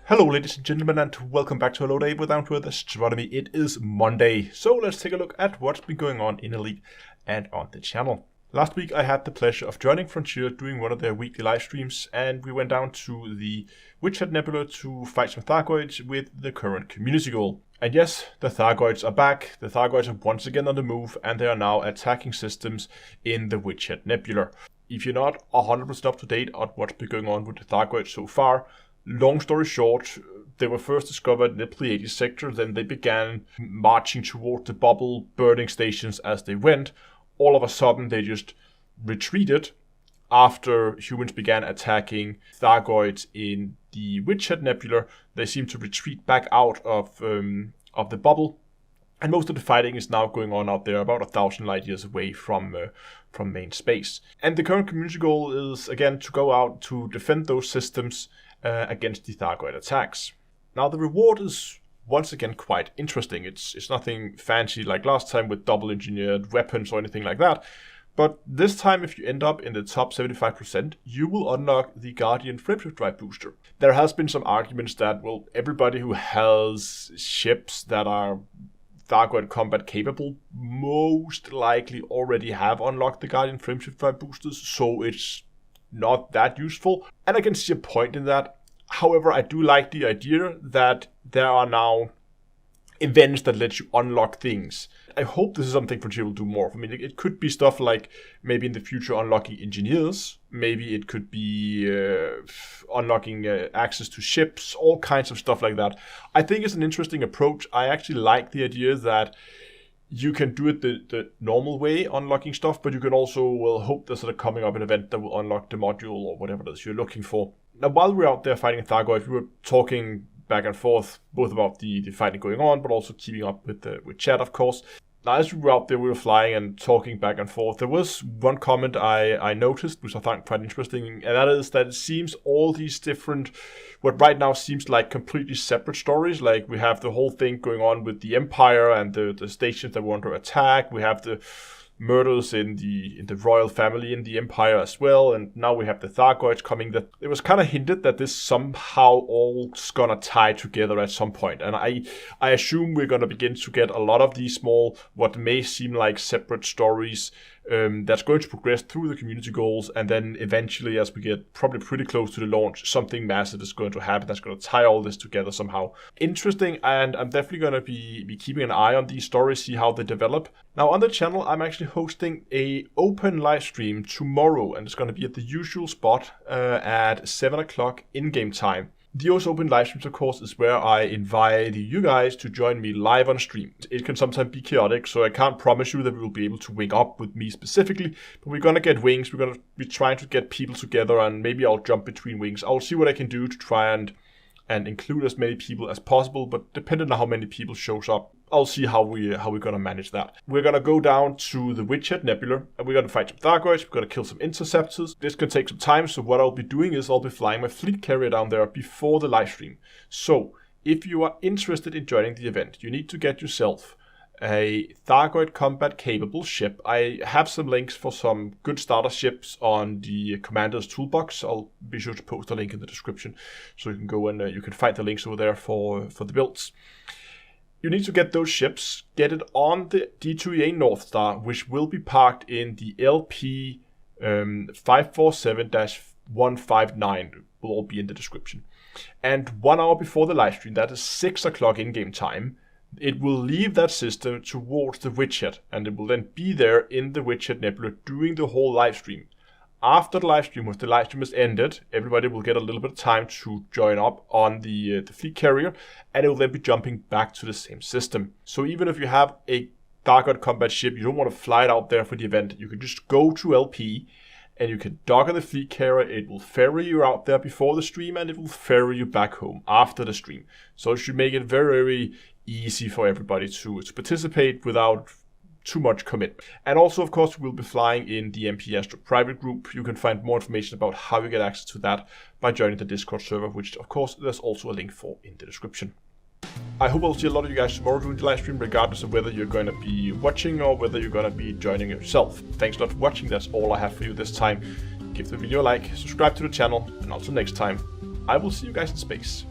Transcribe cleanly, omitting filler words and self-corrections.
Hello ladies and gentlemen, and welcome back to Hello Day with Down to Earth Astronomy. It is Monday, so let's take a look at what's been going on in Elite and on the channel. Last week I had the pleasure of joining Frontier doing one of their weekly live streams, and we went down to the Witchhead Nebula to fight some Thargoids with the current community goal. And yes, the Thargoids are back. The Thargoids are once again on the move, and they are now attacking systems in the Witchhead Nebula. If you're not 100% up to date on what's been going on with the Thargoids so far, long story short, they were first discovered in the Pleiades sector, then they began marching toward the bubble burning stations as they went. All of a sudden they just retreated after humans began attacking Thargoids in the Witchhead Nebula. They seem to retreat back out of the bubble, and most of the fighting is now going on out there about 1,000 light years away from main space. And the current community goal is again to go out to defend those systems against the Thargoid attacks. Now the reward is once again quite interesting. It's nothing fancy like last time with double engineered weapons or anything like that. But this time, if you end up in the top 75%, you will unlock the Guardian Frameshift Drive booster. There has been some arguments that, well, everybody who has ships that are Thargoid combat capable most likely already have unlocked the Guardian Frameshift Drive boosters, so it's not that useful. And I can see a point in that. However, I do like the idea that there are now events that let you unlock things. I hope this is something Frontier will do more of. I mean, it could be stuff like maybe in the future unlocking engineers. Maybe it could be unlocking access to ships, all kinds of stuff like that. I think it's an interesting approach. I actually like the idea that you can do it the normal way, unlocking stuff, but you can also hope there's coming up an event that will unlock the module or whatever it is you're looking for. Now, while we're out there fighting Thargoid, we were talking back and forth, both about the fighting going on, but also keeping up with chat, of course. Now, as we were out there, we were flying and talking back and forth. There was one comment I noticed, which I found quite interesting, and that is that it seems all these different, what right now seems like completely separate stories. Like we have the whole thing going on with the Empire and the stations that were under attack. We have the murders in the royal family in the Empire as well, and now we have the Thargoids coming. That it was kind of hinted that this somehow all's gonna tie together at some point, and I assume we're gonna begin to get a lot of these small, what may seem like separate stories that's going to progress through the community goals, and then eventually, as we get probably pretty close to the launch, something massive is going to happen that's going to tie all this together somehow. Interesting, and I'm definitely going to be keeping an eye on these stories, see how they develop. Now on the channel, I'm actually hosting a open live stream tomorrow, and it's going to be at the usual spot at 7 o'clock in-game time. Those open live streams, of course, is where I invite you guys to join me live on stream. It can sometimes be chaotic, so I can't promise you that we will be able to wing up with me specifically, but we're going to get wings. We're going to be trying to get people together, and maybe I'll jump between wings. I'll see what I can do to try and include as many people as possible, but depending on how many people shows up, I'll see how we're going to manage that. We're going to go down to the Witchhead Nebula, and we're going to fight some Thargoids. We're going to kill some interceptors. This can take some time, so what I'll be doing is I'll be flying my fleet carrier down there before the live stream. So if you are interested in joining the event, you need to get yourself a Thargoid combat capable ship. I have some links for some good starter ships on the Commander's Toolbox. I'll be sure to post a link in the description, so you can go and you can find the links over there for the builds. You need to get those ships, get it on the D2EA NorthStar, which will be parked in the LP 547-159. Will all be in the description. And 1 hour before the live stream, that is 6 o'clock in-game time, it will leave that system towards the Witchhead, and it will then be there in the Witchhead Nebula during the whole live stream. After the live stream, once the live stream is ended, everybody will get a little bit of time to join up on the fleet carrier, and it will then be jumping back to the same system. So even if you have a Thargoid combat ship, you don't want to fly it out there for the event, you can just go to LP, and you can dock on the fleet carrier. It will ferry you out there before the stream, and it will ferry you back home after the stream. So it should make it very, very easy for everybody to participate without too much commitment. And also, of course, we'll be flying in the MP Astro private group. You can find more information about how you get access to that by joining the Discord server, which, of course, there's also a link for in the description. I hope I'll see a lot of you guys tomorrow during the live stream, regardless of whether you're going to be watching or whether you're going to be joining yourself. Thanks a lot for watching. That's all I have for you this time. Give the video a like, subscribe to the channel, and until next time, I will see you guys in space.